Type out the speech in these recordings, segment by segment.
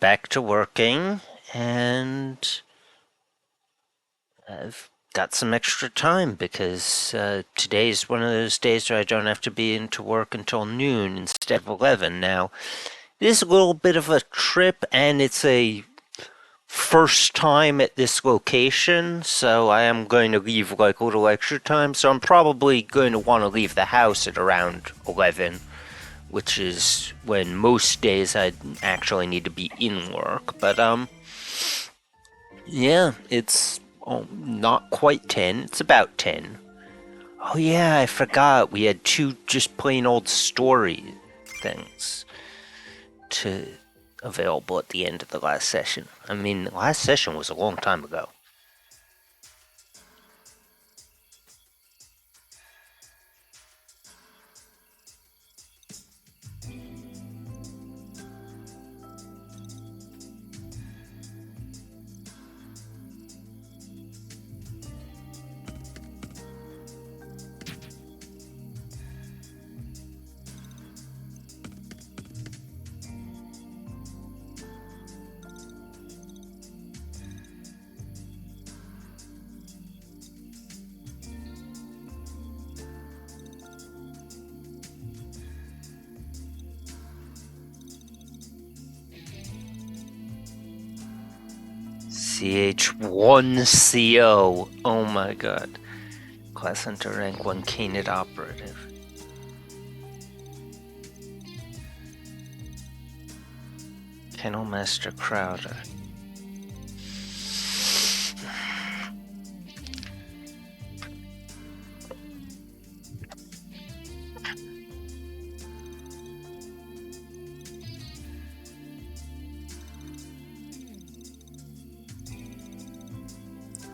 back to working, and I've got some extra time because today's one of those days where I don't have to be into work until noon instead of 11. Now, it is a little bit of a trip, and it's a first time at this location, so I am going to leave like a little extra time, so I'm probably going to want to leave the house at around 11, which is when most days I actually need to be in work. But yeah, it's not quite 10. It's about 10. Oh yeah, I forgot. We had two just plain old story things to available at the end of the last session. I mean, the last session was a long time ago. CH1CO. Oh my god. Class Hunter Rank 1 Canid Operative. Kennel Master Crowder.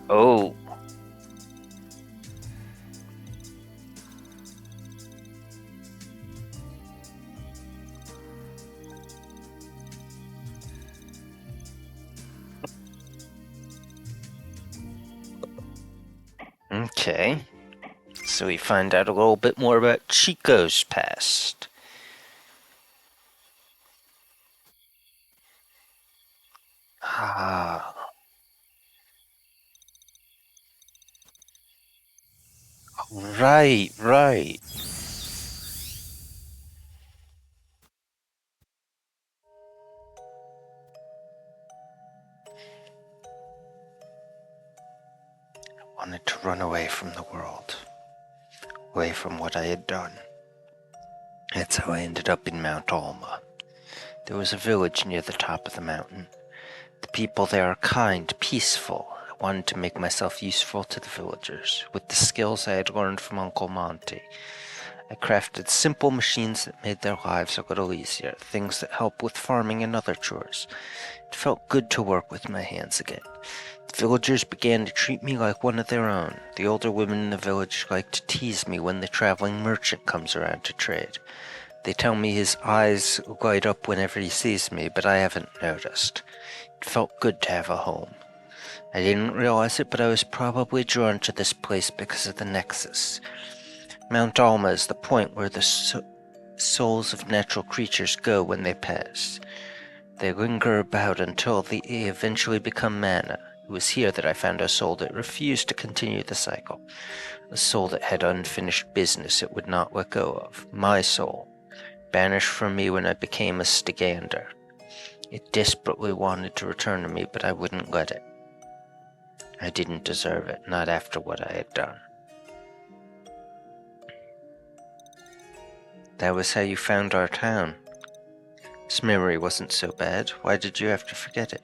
Oh. Okay. So we find out a little bit more about Chico's past. Ah. Right, right. Wanted to run away from the world. Away from what I had done. That's how I ended up in Mount Alma. There was a village near the top of the mountain. The people there are kind, peaceful. I wanted to make myself useful to the villagers, with the skills I had learned from Uncle Monty. I crafted simple machines that made their lives a little easier, things that help with farming and other chores. It felt good to work with my hands again. The villagers began to treat me like one of their own. The older women in the village like to tease me when the traveling merchant comes around to trade. They tell me his eyes light up whenever he sees me, but I haven't noticed. It felt good to have a home. I didn't realize it, but I was probably drawn to this place because of the Nexus. Mount Alma is the point where the souls of natural creatures go when they pass. They linger about until they eventually become mana. It was here that I found a soul that refused to continue the cycle. A soul that had unfinished business it would not let go of. My soul. Banished from me when I became a Stygander. It desperately wanted to return to me, but I wouldn't let it. I didn't deserve it, not after what I had done. That was how you found our town. This memory wasn't so bad. Why did you have to forget it?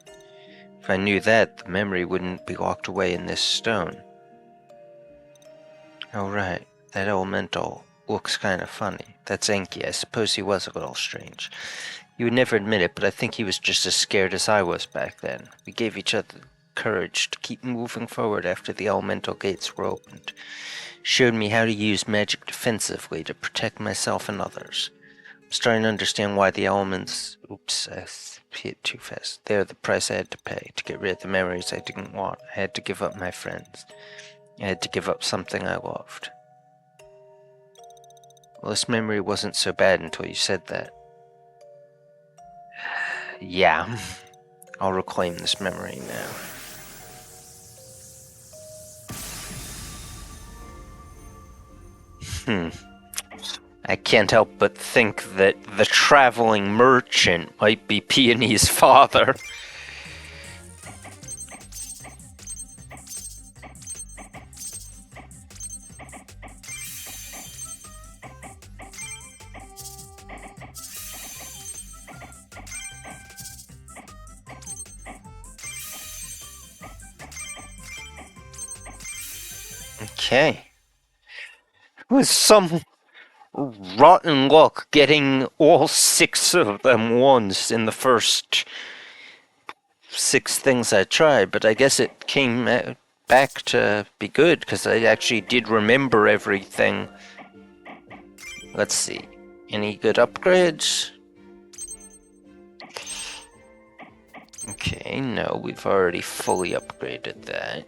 If I knew that, the memory wouldn't be locked away in this stone. Oh right, that elemental looks kind of funny. That's Enki. I suppose he was a little strange. He would never admit it, but I think he was just as scared as I was back then. We gave each other courage to keep moving forward after the elemental gates were opened. Showed me how to use magic defensively to protect myself and others. I'm starting to understand why the elements... Oops, I hit too fast. They're the price I had to pay to get rid of the memories I didn't want. I had to give up my friends. I had to give up something I loved. Well, this memory wasn't so bad until you said that. Yeah. I'll reclaim this memory now. I can't help but think that the traveling merchant might be Peony's father. Okay. With some rotten luck getting all 6 of them once in the first 6 things I tried, but I guess it came back to be good because I actually did remember everything. Let's see. Any good upgrades? Okay, no, we've already fully upgraded that.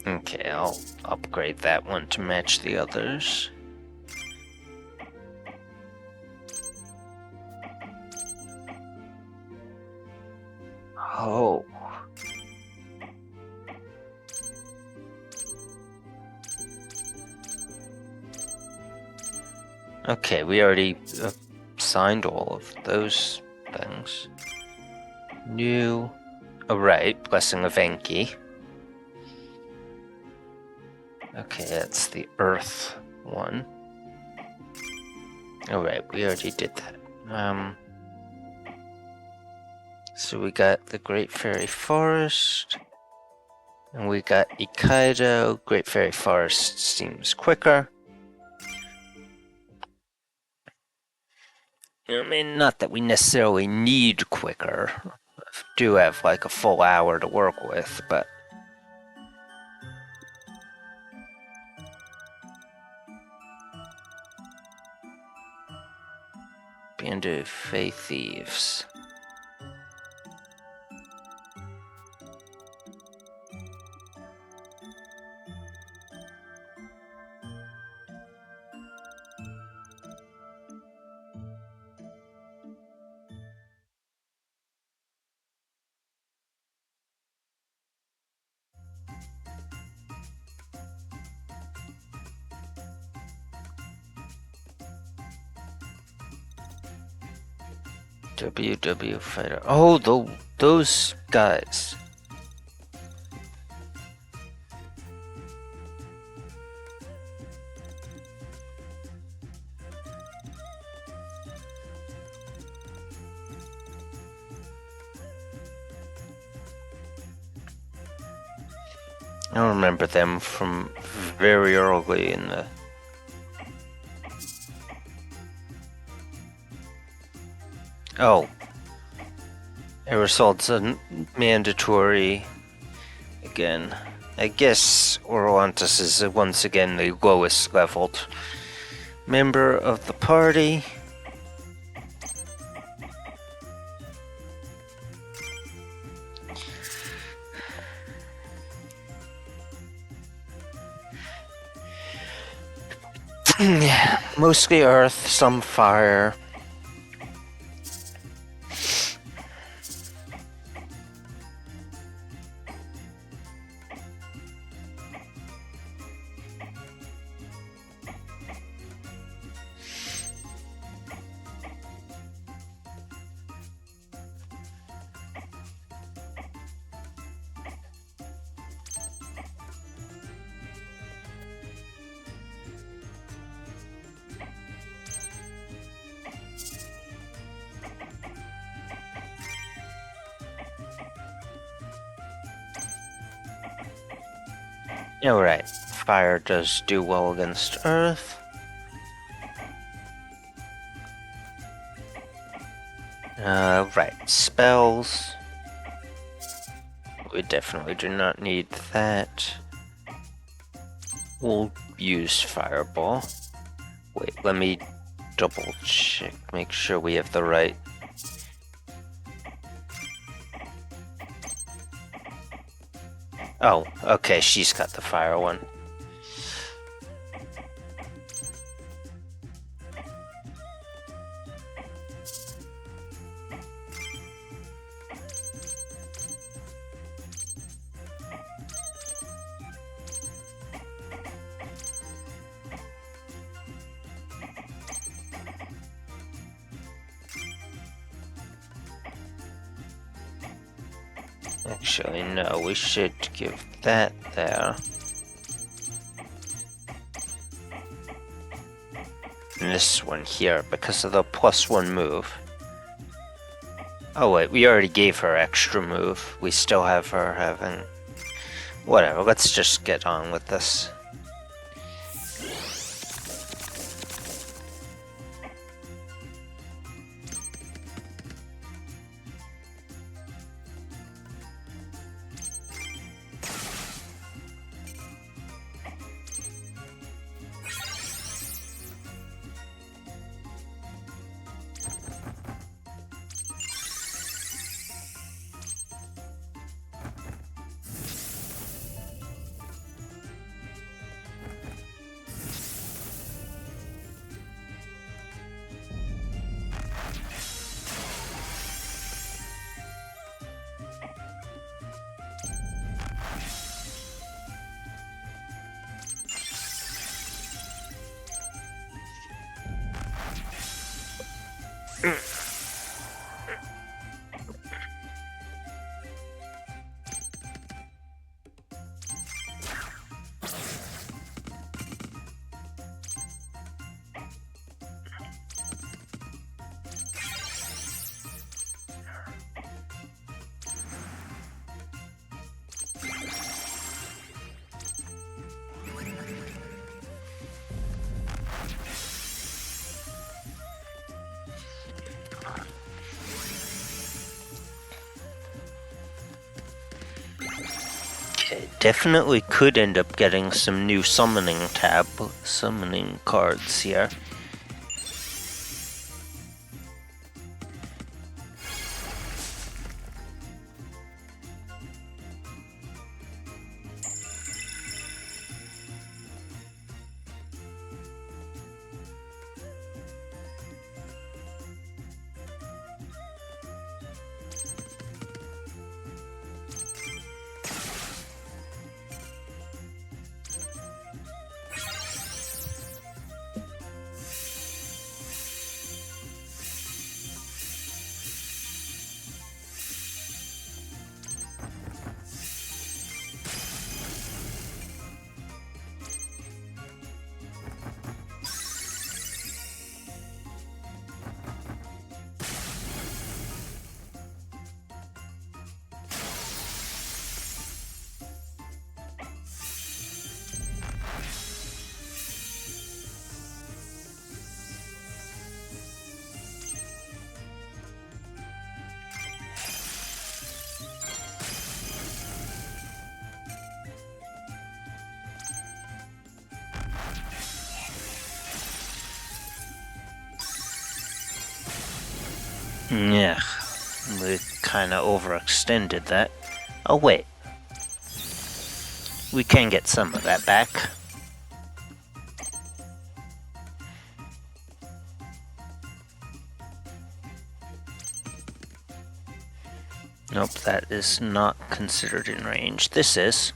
Okay, I'll upgrade that one to match the others. Oh. Okay, we already signed all of those things. New. Oh, right, Blessing of Enki. Okay, that's the Earth one. Alright, we already did that. So we got the Great Fairy Forest. And we got Ikaido. Great Fairy Forest seems quicker. I mean, not that we necessarily need quicker. Do have like a full hour to work with, but band of Fae Thieves. WW Fighter. Oh, those guys. I remember them from very early in the... Oh. Aerosol's mandatory again. I guess Orolantis is once again the lowest leveled member of the party. Yeah, mostly earth, some fire. Alright, fire does do well against earth. Right, spells. We definitely do not need that. We'll use fireball. Wait, let me double check, make sure we have the right... Oh, okay, she's got the fire one. Actually, no, we should give that there. And this one here, because of the +1 move. Oh wait, we already gave her extra move. We still have her having... Whatever, let's just get on with this. Definitely could end up getting some new summoning cards here. Yeah, we kinda overextended that. Oh wait. We can get some of that back. Nope, that is not considered in range. This is.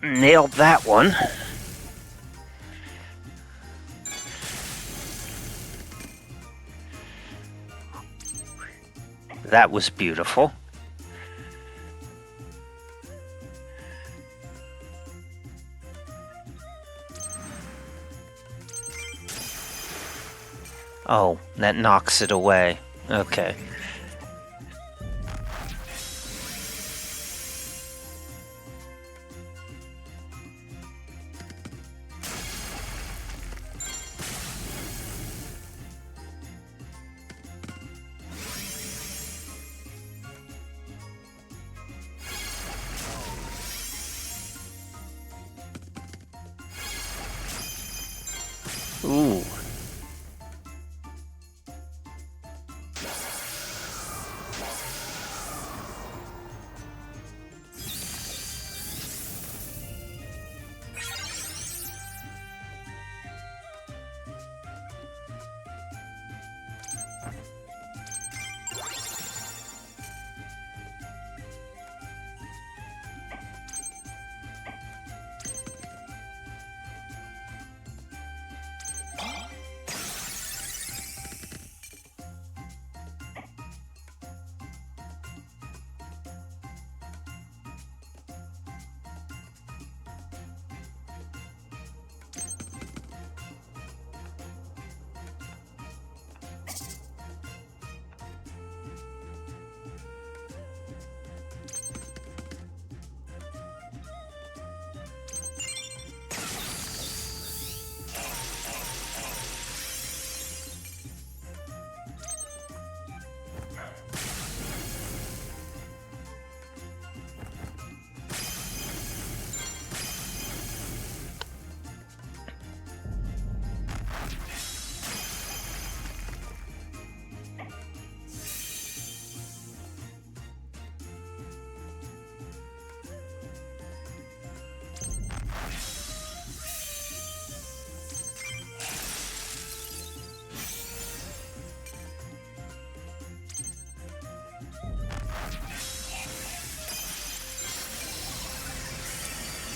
Nailed that one. That was beautiful. Oh, that knocks it away. Okay. Ooh.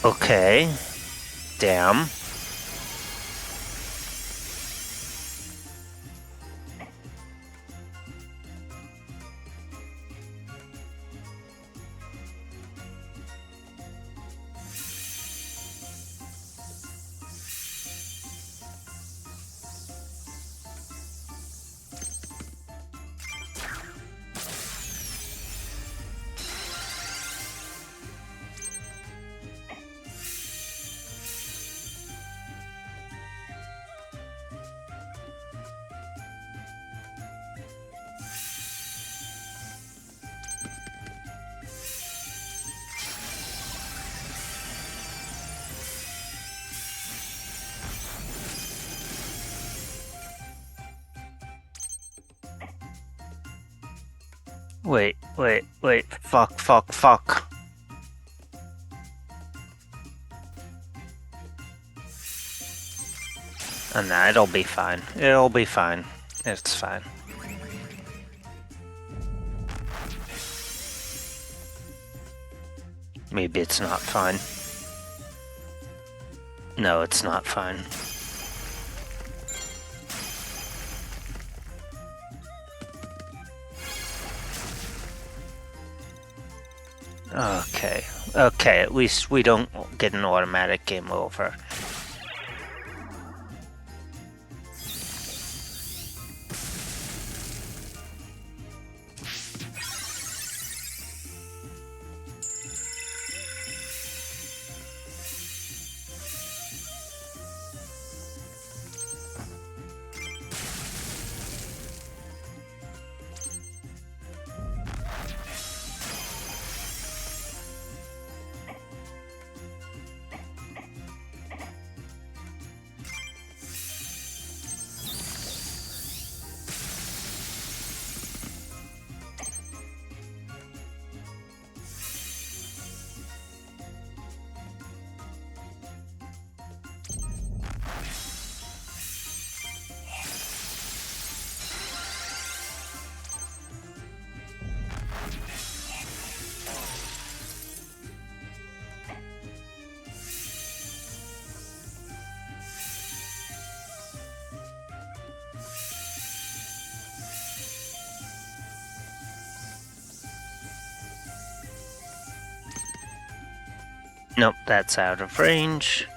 Okay. Damn. Wait. Fuck. And nah, it'll be fine. It'll be fine. It's fine. Maybe it's not fine. No, it's not fine. Okay, at least we don't get an automatic game over. Nope, that's out of range.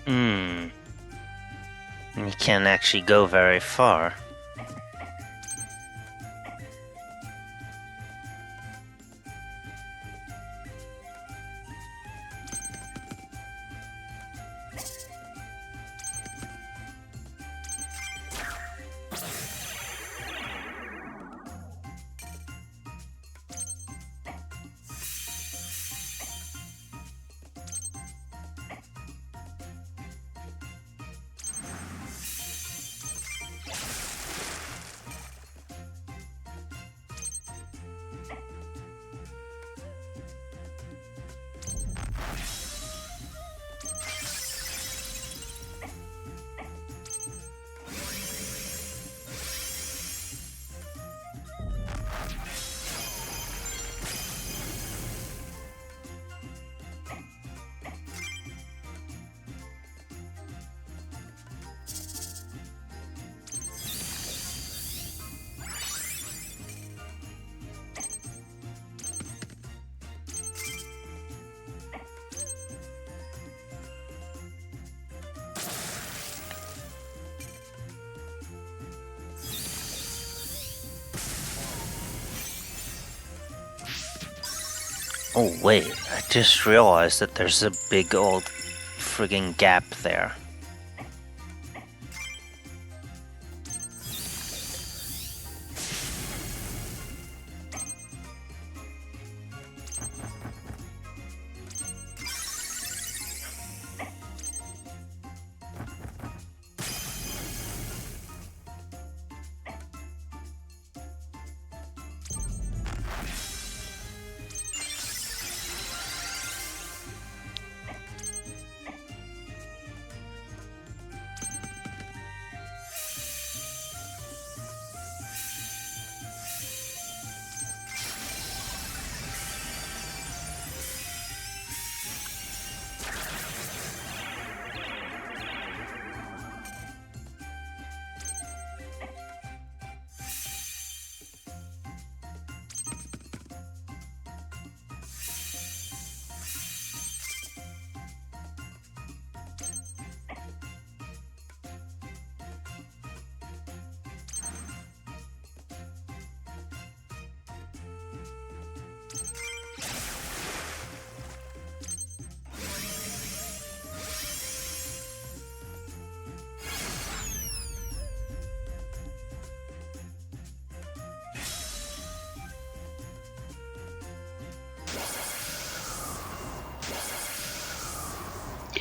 You can't actually go very far. Oh wait, I just realized that there's a big old friggin' gap there.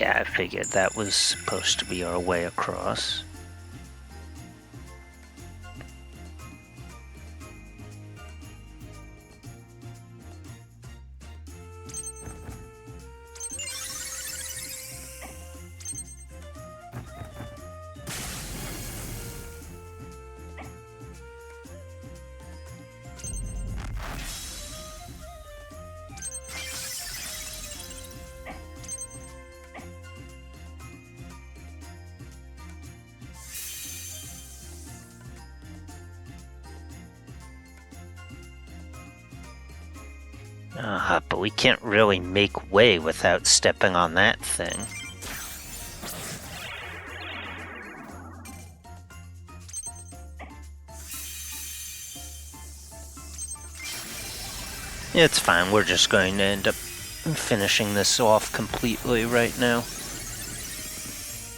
Yeah, I figured that was supposed to be our way across. But we can't really make way without stepping on that thing. It's fine, we're just going to end up finishing this off completely right now.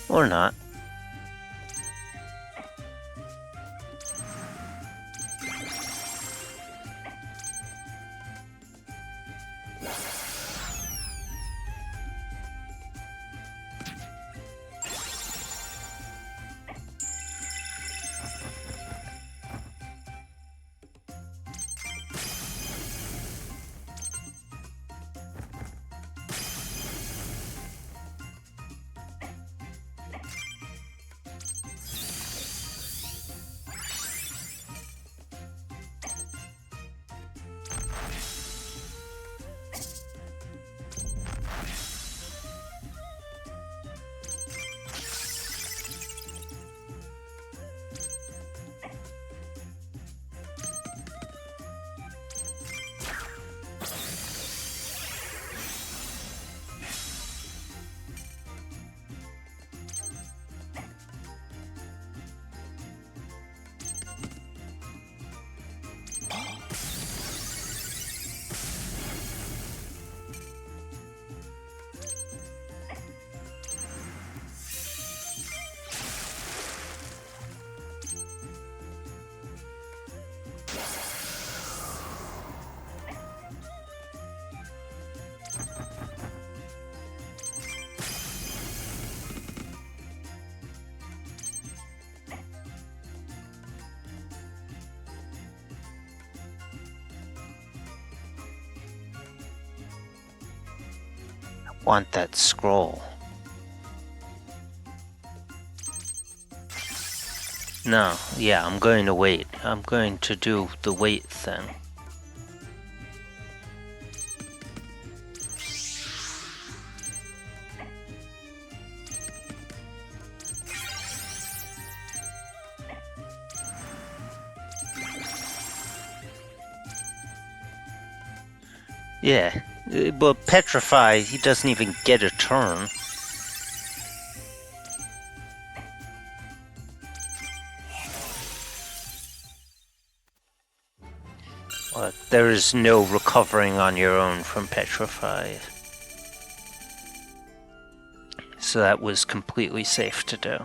Or not. want that scroll. No, yeah, I'm going to wait. I'm going to do the wait thing. Yeah, but Petrify, he doesn't even get a turn. But there is no recovering on your own from Petrify. So that was completely safe to do.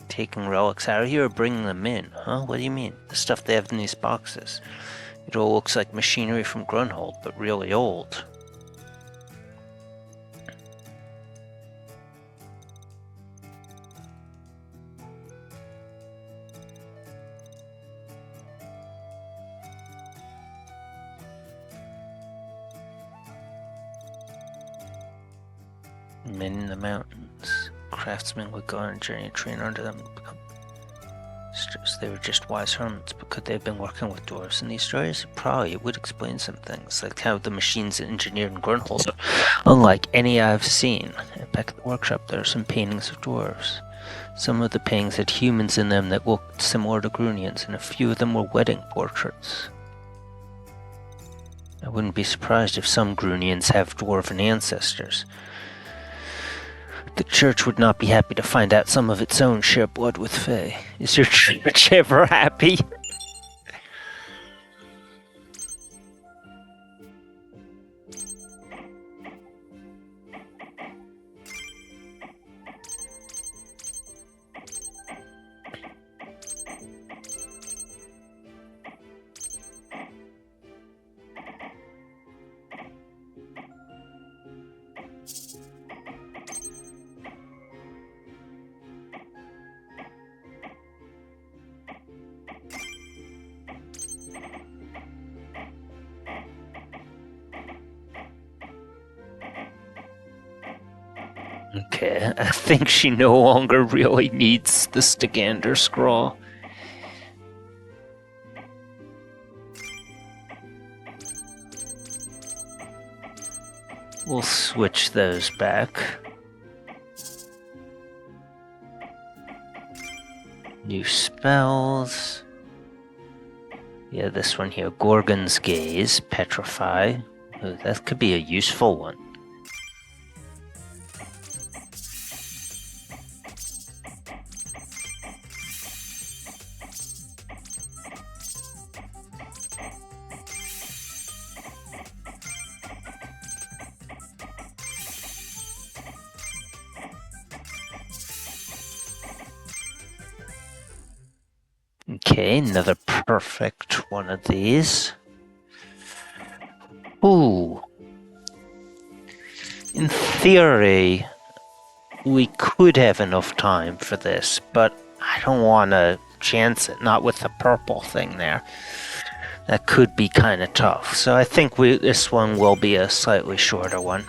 Taking relics out of here or bringing them in? Huh? What do you mean? The stuff they have in these boxes. It all looks like machinery from Grunhold, but really old. Men in the mountains. Craftsmen would go on a journey and train under them. They were just wise hermits, but could they have been working with dwarves in these stories? Probably. It would explain some things, like how the machines engineered in Grunhold are unlike any I've seen. Back at the workshop, there are some paintings of dwarves. Some of the paintings had humans in them that looked similar to Grunians, and a few of them were wedding portraits. I wouldn't be surprised if some Grunians have dwarven ancestors. The church would not be happy to find out some of its own share blood with Fae. Is your church ever happy? Okay, I think she no longer really needs the Stagander scroll. We'll switch those back. New spells. Yeah, this one here, Gorgon's Gaze, Petrify. Oh, that could be a useful one. Okay, another perfect one of these. Ooh. In theory, we could have enough time for this, but I don't want to chance it, not with the purple thing there. That could be kind of tough. So I think this one will be a slightly shorter one.